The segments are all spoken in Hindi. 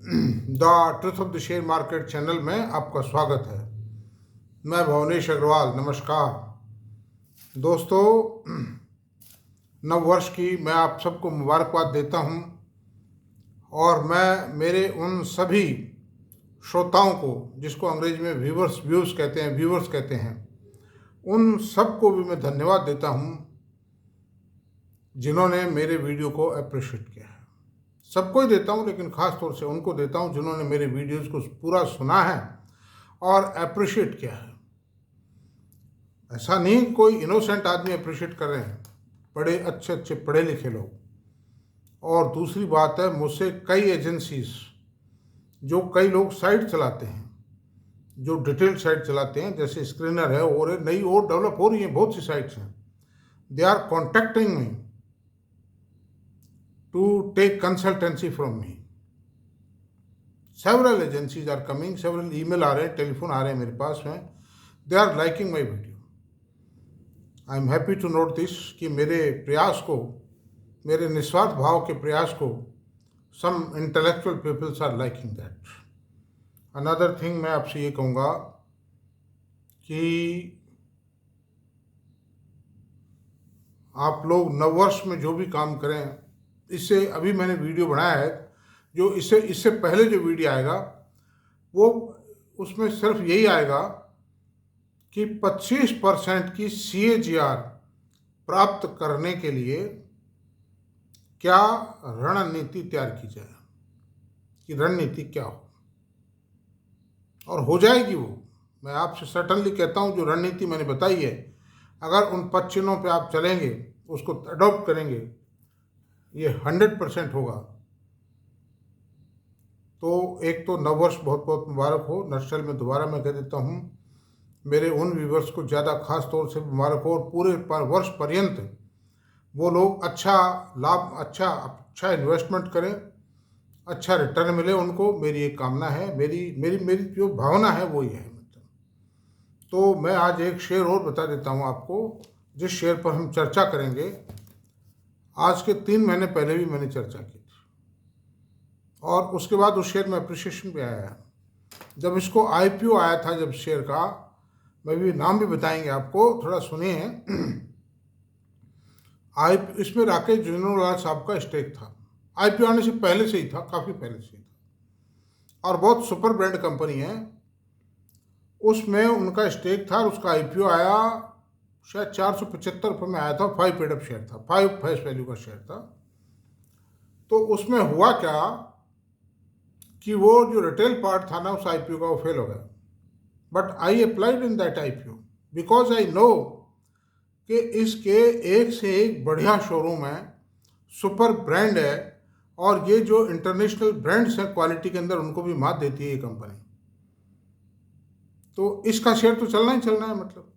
The truth of the share market channel में आपका स्वागत है। मैं भुवनेश अग्रवाल। नमस्कार दोस्तों, नव वर्ष की मैं आप सबको मुबारकबाद देता हूं और मैं मेरे उन सभी श्रोताओं को, जिसको अंग्रेजी में व्यूअर्स कहते हैं, उन सबको भी मैं धन्यवाद देता हूं जिन्होंने मेरे वीडियो को अप्रिशिएट किया है। सबको ही देता हूं, लेकिन ख़ास तौर से उनको देता हूं जिन्होंने मेरे वीडियोज़ को पूरा सुना है और अप्रिशिएट किया है। ऐसा नहीं कोई इनोसेंट आदमी अप्रिशिएट कर रहे हैं, बड़े अच्छे पढ़े लिखे लोग। और दूसरी बात है, मुझसे कई एजेंसीज, जो कई लोग साइट चलाते हैं, जो डिटेल साइट चलाते हैं, जैसे स्क्रीनर है और नई और डेवलप हो रही हैं, बहुत सी साइट्स हैं, they are contacting me to take consultancy from me. Several agencies are coming, several email आ रहे हैं, टेलीफोन आ रहे हैं मेरे पास में. They are liking my video. I am happy to note this कि मेरे प्रयास को, मेरे निस्वार्थ भाव के प्रयास को some intellectual peoples are liking that. Another thing मैं आपसे ये कहूँगा कि आप लोग नववर्ष में जो भी काम करें, इससे अभी मैंने वीडियो बनाया है, जो इससे पहले जो वीडियो आएगा वो उसमें सिर्फ यही आएगा कि 25% की CAGR प्राप्त करने के लिए क्या रणनीति तैयार की जाए, कि रणनीति क्या हो, और हो जाएगी वो। मैं आपसे सर्टनली कहता हूँ, जो रणनीति मैंने बताई है, अगर उन 5 चिन्हों पे आप चलेंगे, उसको अडॉप्ट करेंगे, ये 100% होगा। तो एक तो नववर्ष बहुत बहुत मुबारक हो। नक्सल में दोबारा मैं कह देता हूँ, मेरे उन व्यूवर्स को ज़्यादा खास तौर से मुबारक हो, और पूरे वर्ष पर्यंत वो लोग अच्छा लाभ, अच्छा इन्वेस्टमेंट करें, अच्छा रिटर्न मिले उनको। मेरी एक कामना है, मेरी जो भावना है वो ये है। मतलब तो मैं आज एक शेयर और बता देता हूँ आपको, जिस शेयर पर हम चर्चा करेंगे। आज के 3 महीने पहले भी मैंने चर्चा की थी, और उसके बाद उस शेयर में अप्रिशिएशन भी आया है। जब इसको IPO आया था, जब शेयर का, मैं भी नाम भी बताएंगे आपको, थोड़ा सुनिए। इसमें राकेश जुनेजवाला साहब का स्टेक था। IPO आने से पहले से ही था, काफ़ी पहले से ही था, और बहुत सुपर ब्रांड कंपनी है, उसमें उनका स्टेक था। और उसका IPO आया शायद 475 रुपये में आया था। 5 पेड अप शेयर था, 5 फेस वैल्यू का शेयर था। तो उसमें हुआ क्या कि वो जो रिटेल पार्ट था ना उस IPO का, वो फेल हो गया। But I applied in that IPO because I know कि इसके एक से एक बढ़िया शोरूम है, सुपर ब्रांड है, और ये जो इंटरनेशनल ब्रांड्स हैं क्वालिटी के अंदर, उनको भी मात देती है ये कंपनी। तो इसका शेयर तो चलना ही चलना है। मतलब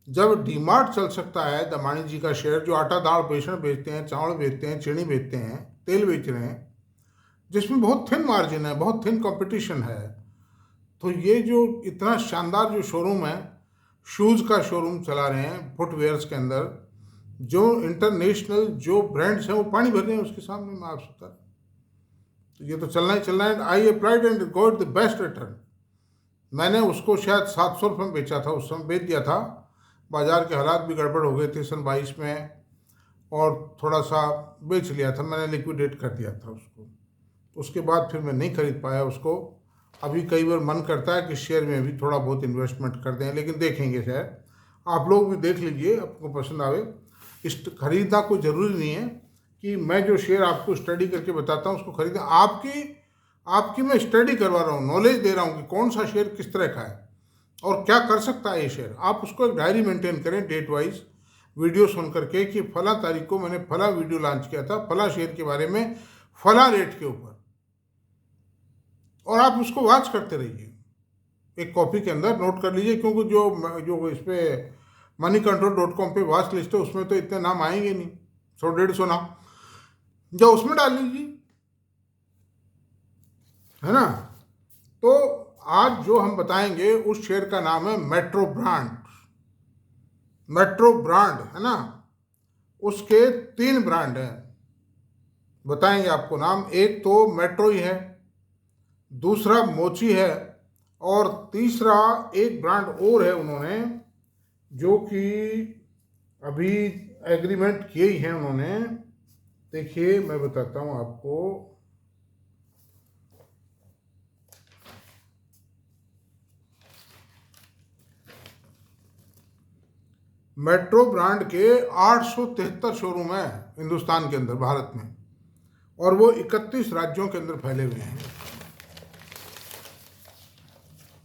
जब डीमार्ट चल सकता है, दमानी जी का शेयर, जो आटा दाल बेसन बेचते हैं, चावल बेचते हैं, चीनी बेचते हैं, तेल बेच रहे हैं, जिसमें बहुत थिन मार्जिन है, बहुत थिन कंपटीशन है, तो ये जो इतना शानदार जो शोरूम है, शूज़ का शोरूम चला रहे हैं फुटवेयर्स के अंदर, जो इंटरनेशनल जो ब्रांड्स हैं वो पानी भर रहे हैं उसके सामने में, आप सकता है। तो ये तो चलना ही चलना है। I applied and got the best return. मैंने उसको शायद 700 रुपये में बेचा था, उस समय बेच दिया था। बाज़ार के हालात भी गड़बड़ हो गए थे सन 22 में, और थोड़ा सा बेच लिया था मैंने, लिक्विडेट कर दिया था उसको। उसके बाद फिर मैं नहीं खरीद पाया उसको। अभी कई बार मन करता है कि शेयर में भी थोड़ा बहुत इन्वेस्टमेंट कर दें, लेकिन देखेंगे। शायद आप लोग भी देख लीजिए, आपको पसंद आवे। इस खरीदना कोई ज़रूरी नहीं है कि मैं जो शेयर आपको स्टडी करके बताता हूँ उसको खरीदें। आपकी मैं स्टडी करवा रहा हूँ, नॉलेज दे रहा हूँ कि कौन सा शेयर किस तरह का है और क्या कर सकता है ये शेयर। आप उसको एक डायरी मेंटेन करें, डेट वाइज वीडियो सुन करके, कि फला तारीख को मैंने फला वीडियो लॉन्च किया था फला शेयर के बारे में, फला रेट के ऊपर, और आप उसको वॉच करते रहिए। एक कॉपी के अंदर नोट कर लीजिए, क्योंकि जो इस पर moneycontrol.com पे वॉच लिस्ट है, उसमें तो इतने नाम आएंगे नहीं, 100-150 नाम, जो उसमें डाल लीजिए, है ना। तो आज जो हम बताएंगे उस शेयर का नाम है मेट्रो ब्रांड। मेट्रो ब्रांड है ना, उसके 3 ब्रांड हैं, बताएंगे आपको नाम। एक तो मेट्रो ही है, दूसरा मोची है, और तीसरा एक ब्रांड और है उन्होंने, जो कि अभी एग्रीमेंट किए ही हैं उन्होंने। देखिए मैं बताता हूँ आपको। मेट्रो ब्रांड के 873 शोरूम है हिंदुस्तान के अंदर, भारत में, और वो 31 राज्यों के अंदर फैले हुए हैं।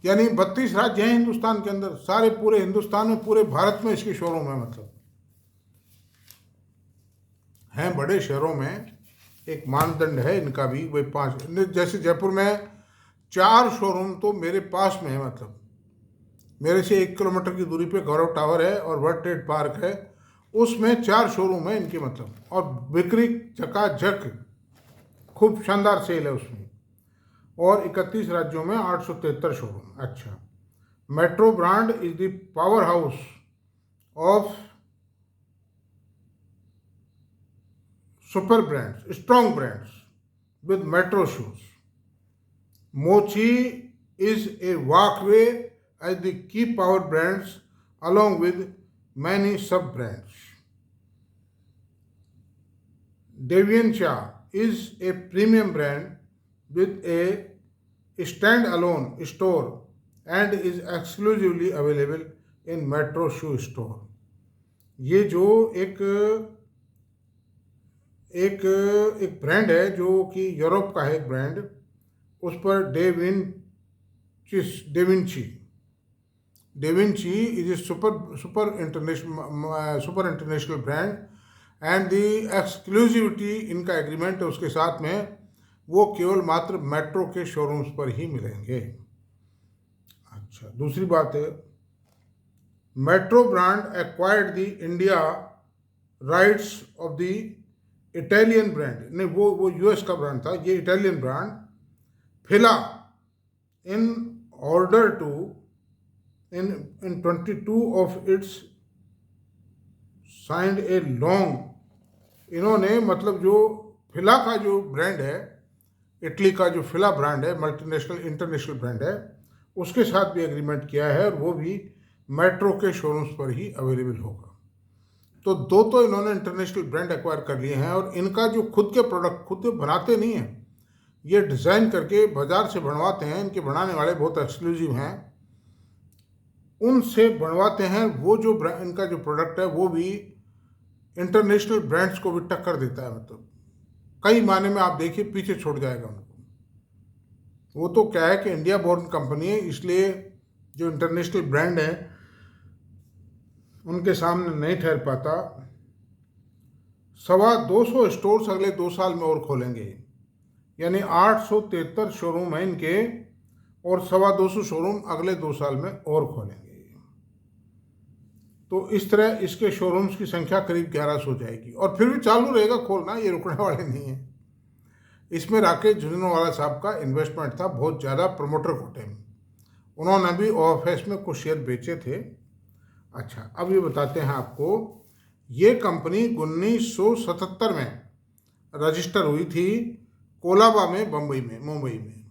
यानी 32 राज्य हैं हिंदुस्तान के अंदर, सारे पूरे हिंदुस्तान में, पूरे भारत में इसके शोरूम है। मतलब हैं बड़े शहरों में, एक मानदंड है इनका भी, वही 5, जैसे जयपुर में 4 शोरूम तो मेरे पास में है। मतलब मेरे से 1 किलोमीटर की दूरी पे गौरव टावर है और वर्ल्ड ट्रेड पार्क है, उसमें 4 शोरूम है इनके। मतलब और बिक्री चकाचक, खूब शानदार सेल है उसमें, और 31 राज्यों में 873 शोरूम। अच्छा, metro brand is the power house of super brands, strong brands with metro shoes. मोची is a walkway as the key power brands along with many sub-brands. Deviansha is a premium brand with a stand-alone store and is exclusively available in Metro Shoe Store. ये जो एक एक एक ब्रांड है जो कि यूरोप का है एक ब्रांड, उस पर Da Vinci is a super international brand, and the exclusivity, इनका एग्रीमेंट है उसके साथ में, वो केवल मात्र मेट्रो के शोरूम्स पर ही मिलेंगे। अच्छा, दूसरी बात है, metro brand acquired the India rights of the Italian brand, नहीं वो यूएस का ब्रांड था, ये Italian brand Fila, in order to in 22 of its signed a long, इन्होंने मतलब जो फिला का जो ब्रांड है, इटली का जो फिला ब्रांड है, मल्टीनेशनल इंटरनेशनल ब्रांड है, उसके साथ भी एग्रीमेंट किया है, और वो भी मेट्रो के शोरूम्स पर ही अवेलेबल होगा। तो 2 तो इन्होंने इंटरनेशनल ब्रांड एक्वायर कर लिए हैं, और इनका जो खुद के प्रोडक्ट खुद बनाते नहीं हैं, ये डिज़ाइन करके बाज़ार से बनवाते हैं। इनके बनाने वाले बहुत एक्सक्लूसिव हैं, उनसे बनवाते हैं। वो जो इनका जो प्रोडक्ट है वो भी इंटरनेशनल ब्रांड्स को भी टक्कर देता है। मतलब कई मायने में आप देखिए पीछे छोड़ जाएगा उनको। वो तो क्या है कि इंडिया बोर्न कंपनी है, इसलिए जो इंटरनेशनल ब्रांड है उनके सामने नहीं ठहर पाता। 225 स्टोर्स अगले 2 साल में और खोलेंगे, यानी 873 शोरूम है इनके, और 225 शोरूम अगले 2 साल में और खोलेंगे। तो इस तरह इसके शोरूम्स की संख्या करीब 1100 हो जाएगी, और फिर भी चालू रहेगा खोलना, ये रुकने वाले नहीं है। इसमें राकेश झुंझुनवाला साहब का इन्वेस्टमेंट था बहुत ज़्यादा, प्रमोटर कोटे में। उन्होंने भी ओएफएस में कुछ शेयर बेचे थे। अच्छा, अब ये बताते हैं आपको, ये कंपनी 1977 में रजिस्टर हुई थी कोलाबा में, मुंबई में।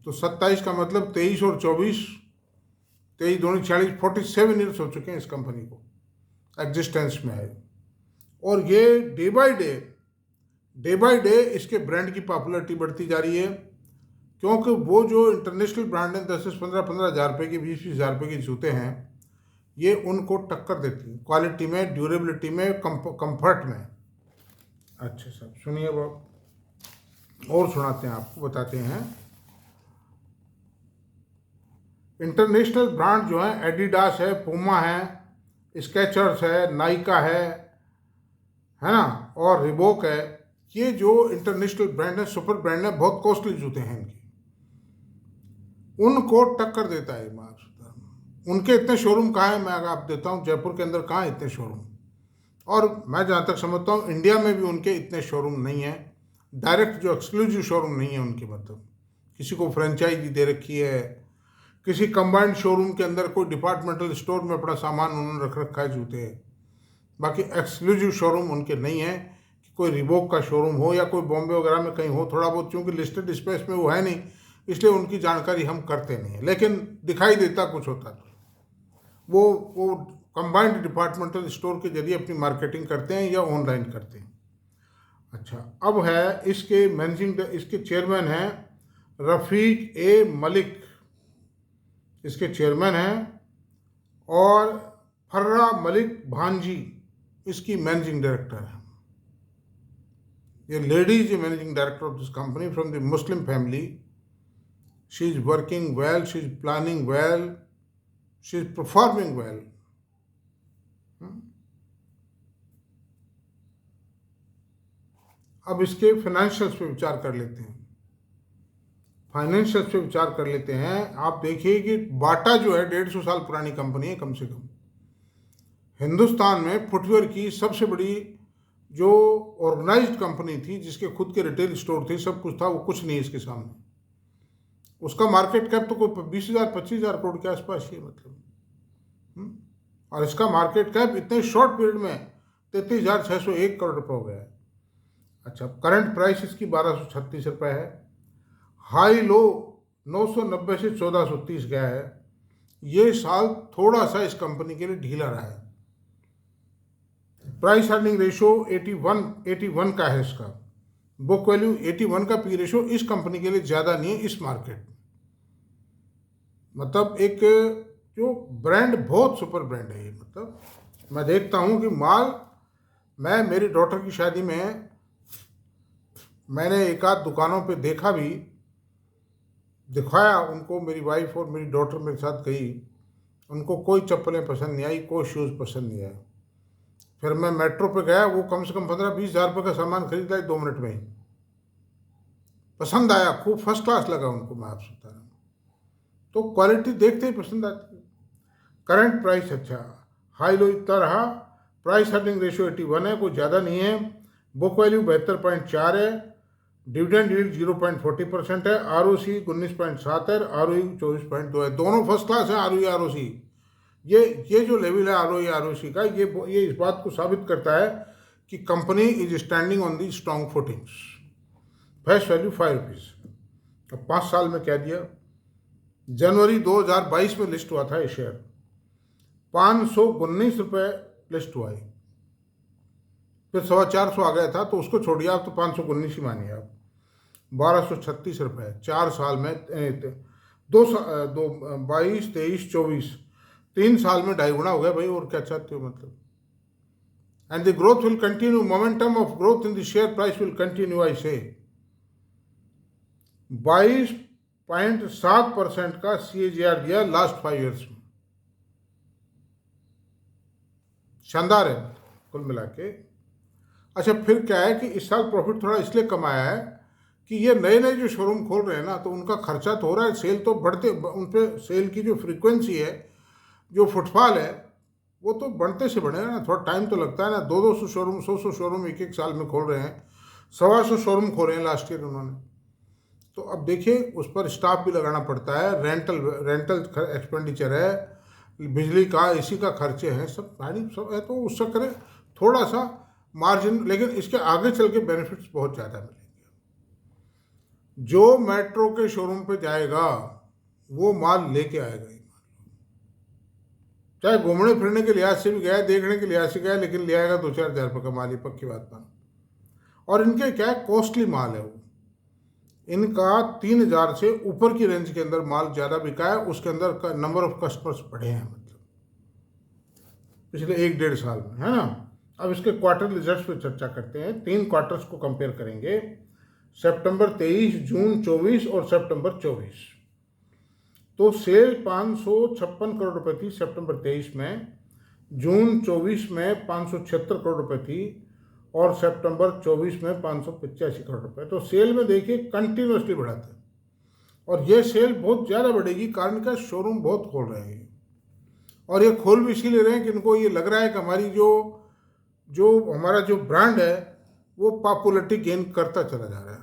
तो 27 का मतलब 23 और 24, 23 दूनी 40, 47 ईयर्स हो चुके हैं इस कंपनी को एग्जिस्टेंस में है। और ये डे बाय डे इसके ब्रांड की पॉपुलैरिटी बढ़ती जा रही है, क्योंकि वो जो इंटरनेशनल ब्रांड है 10 से 15 हज़ार रुपये के, 20 हज़ार रुपये के जूते हैं, ये उनको टक्कर देती है क्वालिटी में, ड्यूरेबिलिटी में, कंफर्ट में। अच्छा साहब सुनिए, अब और सुनाते हैं आपको, बताते हैं। इंटरनेशनल ब्रांड जो है एडिडास है, पूमा है, स्केचर्स है, नाइका है ना, और रिबोक है। ये जो इंटरनेशनल ब्रांड है, सुपर ब्रांड है, बहुत कॉस्टली जूते हैं इनके, उनको टक्कर देता है मार्क्स। उनके इतने शोरूम कहाँ हैं, मैं अगर आप देता हूँ, जयपुर के अंदर कहाँ इतने शोरूम, और मैं जहाँ तक समझता हूँ इंडिया में भी उनके इतने शोरूम नहीं हैं, डायरेक्ट जो एक्सक्लूसिव शोरूम नहीं है उनके। मतलब किसी को फ्रेंचाइजी दे रखी है, किसी कंबाइंड शोरूम के अंदर कोई डिपार्टमेंटल स्टोर में अपना सामान उन्होंने रख रखा है जूते, बाकी एक्सक्लूसिव शोरूम उनके नहीं है कि कोई रिबॉक का शोरूम हो या कोई बॉम्बे वगैरह में कहीं हो, थोड़ा बहुत, क्योंकि लिस्टेड स्पेस में वो है नहीं, इसलिए उनकी जानकारी हम करते नहीं है, लेकिन दिखाई देता कुछ होता तो वो कंबाइंड डिपार्टमेंटल स्टोर के जरिए अपनी मार्केटिंग करते हैं या ऑनलाइन करते हैं। अच्छा, अब है इसके चेयरमैन हैं रफ़ीक ए मलिक, इसके चेयरमैन हैं, और फर्रा मलिक भांजी इसकी मैनेजिंग डायरेक्टर है। ये lady is managing director of this company from the Muslim family. She is working well, she is planning well, she is performing well. अब इसके फाइनेंशियल्स पे विचार कर लेते हैं। फाइनेंशियल्स पे विचार कर लेते हैं। आप देखिए कि बाटा जो है 150 साल पुरानी कंपनी है कम से कम। हिंदुस्तान में फुटवेयर की सबसे बड़ी जो ऑर्गेनाइज्ड कंपनी थी, जिसके खुद के रिटेल स्टोर थे, सब कुछ था, वो कुछ नहीं इसके सामने। उसका मार्केट कैप तो कोई 20,000-25,000 करोड़ के आसपास ही है, मतलब। और इसका मार्केट कैप इतने शॉर्ट पीरियड में 33,601 करोड़ रुपये हो गया है। अच्छा, करंट प्राइस इसकी 1,236 रुपये है। हाई लो 990 से 1,430 गया है। ये साल थोड़ा सा इस कंपनी के लिए ढीला रहा है। प्राइस अर्निंग रेशो 81 का है इसका। बुक वैल्यू 81 का पी रेशो इस कंपनी के लिए ज़्यादा नहीं है इस मार्केट में। मतलब एक जो ब्रांड बहुत सुपर ब्रांड है ये। मतलब मैं देखता हूँ कि मैं मेरी डॉटर की शादी में मैंने एक आध दुकानों पे देखा भी, दिखाया उनको, मेरी वाइफ और मेरी डॉटर मेरे साथ गई, उनको कोई चप्पलें पसंद नहीं आई, कोई शूज़ पसंद नहीं आया। फिर मैं मेट्रो पे गया, वो कम से कम 15-20 हज़ार रुपये का सामान खरीद लाए 2 मिनट में ही। पसंद आया, खूब फर्स्ट क्लास लगा उनको, मैं आपसे बता रहा हूँ। तो क्वालिटी देखते ही पसंद आती है। करंट प्राइस अच्छा, हाई लो इतना रहा। प्राइस अर्निंग रेशो 81 है, कोई ज़्यादा नहीं है। बुक वैल्यू 72.4 है। डिविडेंड यील्ड 0.40% है। ROC 19.7 है। ROE 24.2 है। दोनों फर्स्ट क्लास है। ROE ROC ये जो लेवल है ROE ROC का, ये इस बात को साबित करता है कि company is standing on the strong footings. Face value 5 rupees. अब 5 साल में क्या दिया। जनवरी 2022 में लिस्ट हुआ था ये शेयर, 519 रुपये लिस्ट हुआ है। फिर 450 आ गया था, तो उसको छोड़िए आप, तो 519 ही मानिए आप। 1,236 रुपये 4 साल में, 22, 23, 24, 3 साल में 2.5 गुना हो गया भाई। और क्या चाहते हो, मतलब। And the growth will continue, momentum of growth in the share price will continue, I say. 22.7% का CAGR दिया लास्ट 5 ईयर्स में। शानदार है कुल मिला के। अच्छा, फिर क्या है कि इस साल प्रॉफिट थोड़ा इसलिए कमाया है कि ये नए नए जो शोरूम खोल रहे हैं ना, तो उनका खर्चा तो हो रहा है, सेल तो बढ़ते, उन पर सेल की जो फ्रीक्वेंसी है, जो फुटफॉल है, वो तो बढ़ते से बढ़ेगा ना। थोड़ा टाइम तो लगता है ना। 200 शोरूम, 100 शोरूम एक साल में खोल रहे हैं। 125 शोरूम खोले हैं लास्ट ईयर उन्होंने। तो अब देखिए, उस पर स्टाफ भी लगाना पड़ता है, रेंटल एक्सपेंडिचर है, बिजली का, AC का खर्चे हैं, सब भारी सब है। तो उससे करें थोड़ा सा मार्जिन, लेकिन इसके आगे चल के बेनिफिट्स बहुत ज़्यादा मिलेंगे। जो मेट्रो के शोरूम पे जाएगा वो माल लेके आएगा ही। चाहे घूमने फिरने के लिहाज से भी गया, देखने के लिहाज से गया, लेकिन ले आएगा 2-4 हज़ार रुपये का माल, ही पक्की बात मानो। और इनके क्या है, कॉस्टली माल है वो। इनका 3,000 से ऊपर की रेंज के अंदर माल ज़्यादा बिका है। उसके अंदर का नंबर ऑफ कस्टमर्स बढ़े हैं, मतलब पिछले 1-1.5 साल में, है ना। अब इसके क्वार्टर रिजल्ट्स पे चर्चा करते हैं। 3 क्वार्टर्स को कंपेयर करेंगे, सितंबर 23, जून 24 और सितंबर 24। तो सेल 556 करोड़ रुपए थी सितंबर 23 में, जून 24 में 576 करोड़ रुपए थी, और सितंबर 24 में 585 करोड़ रुपए। तो सेल में देखिए कंटिन्यूसली बढ़ा था। और ये सेल बहुत ज़्यादा बढ़ेगी, कारण का शोरूम बहुत खोल रहे हैं। और ये खोल भी इसीलिए रहे हैं कि इनको ये लग रहा है कि हमारी जो हमारा जो ब्रांड है वो पॉपुलरिटी गेन करता चला जा रहा है।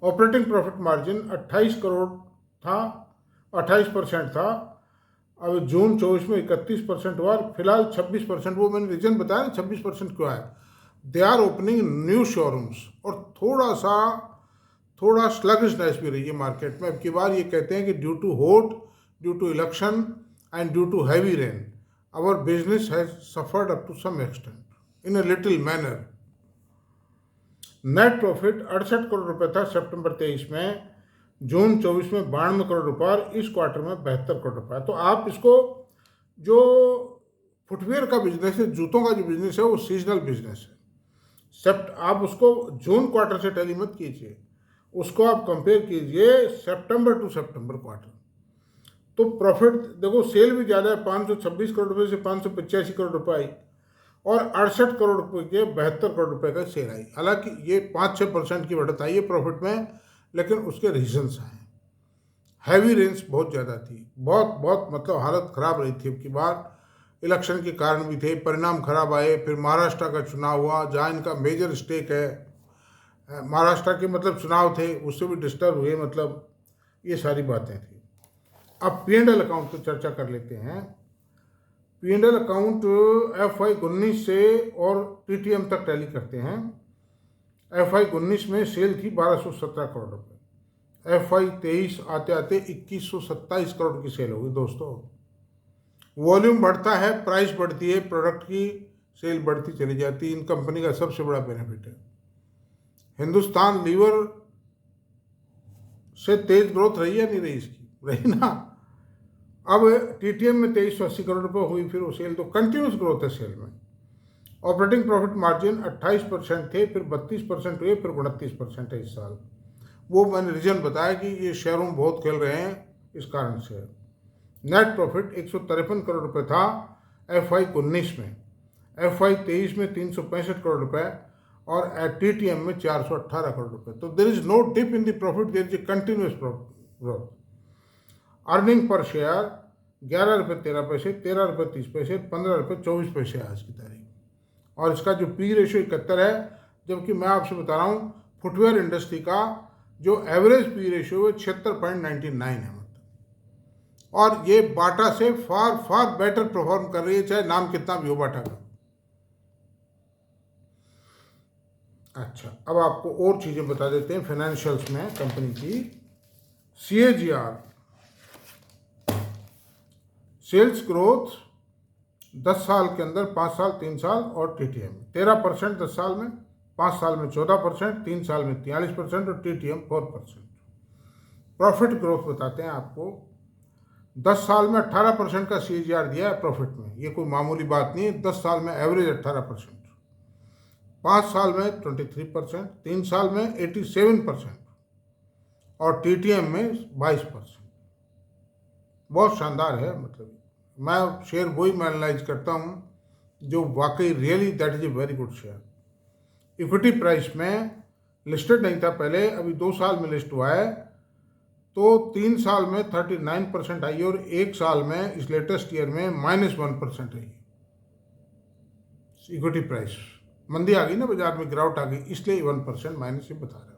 ऑपरेटिंग प्रॉफिट मार्जिन 28 करोड़ था, 28% था। अब जून 24 में 31% हुआ। फिलहाल 26%, वो मैंने रीजन बताया ना 26% क्यों आया। They are opening new showrooms, और थोड़ा स्लगिशनेस भी रही है मार्केट में। अब की बार ये कहते हैं कि due to hot, due to election and due to heavy rain, our business has suffered up to some extent in a little manner. Net profit 68 crore रुपए था सितंबर 23 में, जून 24 में 92 करोड़ रुपए, और इस क्वार्टर में 72 करोड़ रुपए। तो आप इसको, जो फुटवेयर का बिजनेस है, जूतों का जो बिजनेस है, वो सीजनल बिजनेस है। आप उसको जून क्वार्टर से टैली मत कीजिए, उसको आप कंपेयर कीजिए सितंबर टू सितंबर क्वार्टर। तो प्रॉफिट देखो, सेल भी ज़्यादा है, 526 करोड़ रुपए से 585 करोड़ रुपए आई, और 68 करोड़ रुपए के 72 करोड़ रुपए का सेल आई। हालांकि ये 5-6% की बढ़त आई है प्रॉफिट में, लेकिन उसके रीजंस हैं। हैवी रेंज बहुत ज़्यादा थी, बहुत मतलब हालत ख़राब रही थी। अब की बार इलेक्शन के कारण भी थे, परिणाम खराब आए। फिर महाराष्ट्र का चुनाव हुआ, जहाँ इनका मेजर स्टेक है, महाराष्ट्र के मतलब चुनाव थे, उससे भी डिस्टर्ब हुए, मतलब ये सारी बातें थी। अब P&L अकाउंट की चर्चा कर लेते हैं। P&L अकाउंट FY 19 से और TTM तक टैली करते हैं। FY 19 में सेल थी 1217 करोड़ रुपए, FY 23 आते आते 2127 करोड़ की सेल होगी दोस्तों। वॉल्यूम बढ़ता है, प्राइस बढ़ती है, प्रोडक्ट की सेल बढ़ती चली जाती है। इन कंपनी का सबसे बड़ा बेनिफिट है। हिंदुस्तान लीवर से तेज ग्रोथ रही है, नहीं रही इसकी, रही ना। अब TTM में 2380 करोड़ रुपए हुई फिर वो सेल, तो कंटिन्यूस ग्रोथ है सेल में। ऑपरेटिंग प्रॉफिट मार्जिन 28% थे, फिर 32% हुए, फिर 29% है इस साल। वो मैंने रीजन बताया कि ये शेयरों में बहुत खेल रहे हैं, इस कारण से। नेट प्रॉफिट 153 करोड़ रुपए था FY 19 में, FY 23 में 365 करोड़ रुपए, और TTM में 418 करोड़ रुपए। तो there is no dip in the profit, there is a continuous growth. Earning per share 11 रुपये 13 पैसे, 13 रुपये 30 पैसे, 15 रुपये 24 पैसे आज की तारीख। और इसका जो P रेशियो 71 है, जबकि मैं आपसे बता रहा हूँ फुटवेयर इंडस्ट्री का जो एवरेज P रेशियो है 76.99 है, मतलब। और ये बाटा से फार बेटर परफॉर्म कर रही है, चाहे नाम कितना भी हो बाटा का। अच्छा, अब आपको और चीज़ें बता देते हैं फाइनेंशियल्स में कंपनी की। CAGR सेल्स ग्रोथ 10 साल के अंदर, 5 साल, 3 साल, और TTM 13% 10 साल में, 5 साल में 14%, 3 साल में 43%, और TTM 4%। प्रॉफिट ग्रोथ बताते हैं आपको। 10 साल में 18% का CAGR दिया है प्रॉफिट में, ये कोई मामूली बात नहीं है। 10 साल में एवरेज 18%, 5 साल में 23%, 3 साल में 87%, और TTM में 22%। बहुत शानदार है। मतलब मैं शेयर वही मैं एनालाइज करता हूँ जो वाकई really that is a very good share. Equity price में लिस्टेड नहीं था पहले, अभी 2 साल में लिस्ट हुआ है, तो 3 साल में 39% आई, और 1 साल में इस लेटेस्ट ईयर में -1% आई इक्विटी प्राइस। मंदी आ गई ना बाजार में, गिरावट आ गई, इसलिए 1% माइनस ही बता रहा हूँ।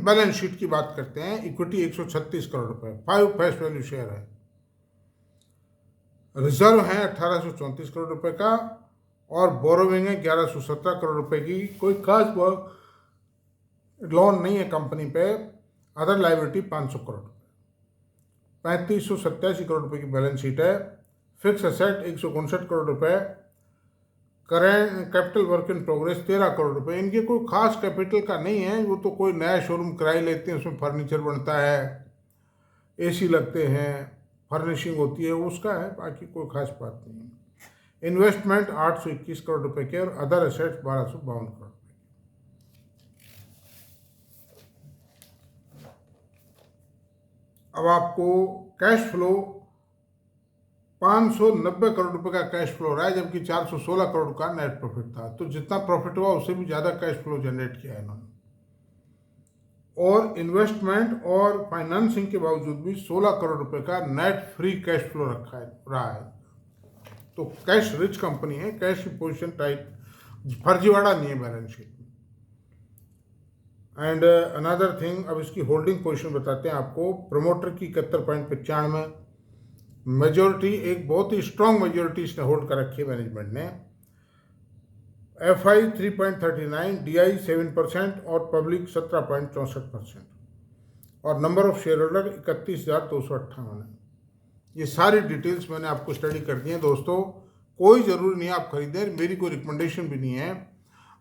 बैलेंस शीट की बात करते हैं। इक्विटी 136 करोड़ रुपए, 5 फेस वैल्यू शेयर है। रिजर्व है 1834 करोड़ रुपए का, और बोरोविंग है 1117 करोड़ रुपए की। कोई खास लोन नहीं है कंपनी पे। अदर लाइबिलिटी 500 करोड़ रुपए, 3587 करोड़ रुपए की बैलेंस शीट है। फिक्स एसेट 159 करोड़ रुपए, current capital work in progress 13 crore रुपए। इनके कोई खास कैपिटल का नहीं है, वो तो कोई नया शोरूम किराए लेते हैं, उसमें फर्नीचर बनता है, AC लगते हैं, फर्निशिंग होती है, उसका है, बाकी कोई खास बात नहीं है। इन्वेस्टमेंट 821 करोड़ रुपए के, और अदर एसेट्स 1252 करोड़ रुपए। अब आपको कैश फ्लो 590 करोड़ रुपए का कैश फ्लो रहा है, जबकि 416 करोड़ का नेट प्रॉफिट था। तो जितना प्रॉफिट हुआ उससे भी ज़्यादा कैश फ्लो जनरेट किया है इन्होंने। और इन्वेस्टमेंट और फाइनेंसिंग के बावजूद भी 16 करोड़ रुपए का नेट फ्री कैश फ्लो रहा है। तो कैश रिच कंपनी है, कैश की पोजिशन टाइट, फर्जीवाड़ा नहीं है बैलेंस शीट में। एंड अनदर थिंग, अब इसकी होल्डिंग पोजीशन बताते हैं आपको। प्रमोटर की 71.95, मेजोरिटी एक बहुत ही स्ट्रॉन्ग मेजोरिटी इसने होल्ड कर रखी है मैनेजमेंट ने। FI 3.39, DI 7% और पब्लिक 17.64%। और नंबर ऑफ शेयर होल्डर 31,258 है। ये सारी डिटेल्स मैंने आपको स्टडी कर दी हैं दोस्तों। कोई ज़रूरी नहीं है आप खरीदें, मेरी कोई रिकमेंडेशन भी नहीं है।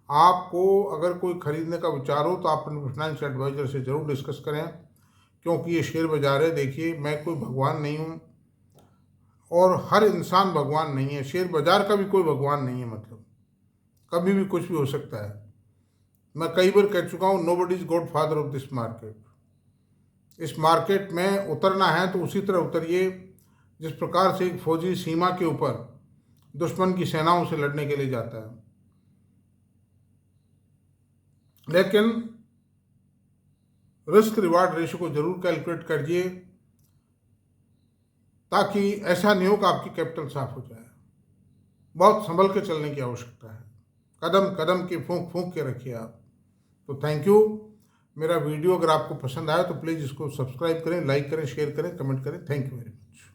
आपको अगर कोई खरीदने का विचार हो तो आप अपने फाइनेंशियल एडवाइजर से ज़रूर डिस्कस करें, क्योंकि ये शेयर बाजार है। देखिए, मैं कोई भगवान नहीं हूँ और हर इंसान भगवान नहीं है, शेयर बाजार का भी कोई भगवान नहीं है। मतलब कभी भी कुछ भी हो सकता है। मैं कई बार कह चुका हूँ, nobody is God father of this market. इस मार्केट में उतरना है तो उसी तरह उतरिए जिस प्रकार से एक फौजी सीमा के ऊपर दुश्मन की सेनाओं से लड़ने के लिए जाता है। लेकिन रिस्क रिवार्ड रेशो को जरूर कैलकुलेट करिए, ताकि ऐसा नहीं हो कि आपकी कैपिटल साफ हो जाए। बहुत संभल के चलने की आवश्यकता है, कदम कदम की फूंक फूंक के रखिए आप। तो थैंक यू। मेरा वीडियो अगर आपको पसंद आया तो प्लीज़ इसको सब्सक्राइब करें, लाइक करें, शेयर करें, कमेंट करें। Thank you very much.